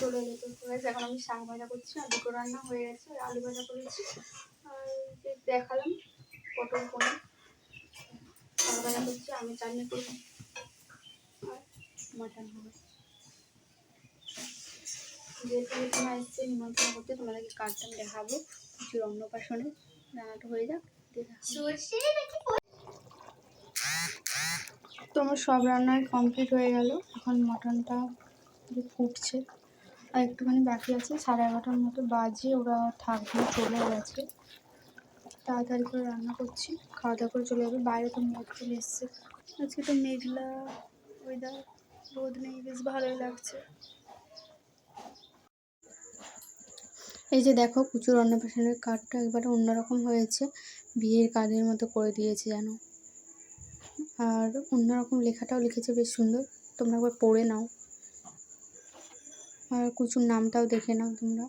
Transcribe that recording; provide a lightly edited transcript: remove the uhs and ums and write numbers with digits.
চলে যেত হয়েছে। এখন আমি শাক ভাজা করছি আর দুটো রান্না হয়ে গেছে, আলু ভাজা করেছি আর দেখালাম পটল পনির। শাক ভাজা করছি, আমি চাটনি করবো আর মাটন হবে। যেহেতু তোমার এসছে নিমন্ত্রণ করতে, তোমাদেরকে কার্ডটা দেখাবো কিছু অন্নপ্রাশনে। রান্নাটা হয়ে যাক। তো আমার সব রান্নাই কমপ্লিট হয়ে গেল। এখন মটনটা ফুটছে আর একটুখানি বাকি আছে। 11:30টার মতো বাজে, ওরা থাকবে, চলে গেছে। তাড়াতাড়ি করে রান্না করছি, খাওয়া দাওয়া করে চলে যাবে। বাইরে তো মেঘ চলে এসছে, আজকে তো মেঘলা ওয়েদার, রোদ নেই, বেশ ভালোই লাগছে। এই যে দেখো কুচুর অন্নপ্রাশনের কার্ডটা একবারে অন্যরকম হয়েছে, বিয়ের কার্ডের মতো করে দিয়েছে যেন। আর অন্যরকম লেখাটাও লিখেছে, বেশ সুন্দর, তোমরা একবার পড়ে নাও আর কুচুর নামটাও দেখে নাও তোমরা।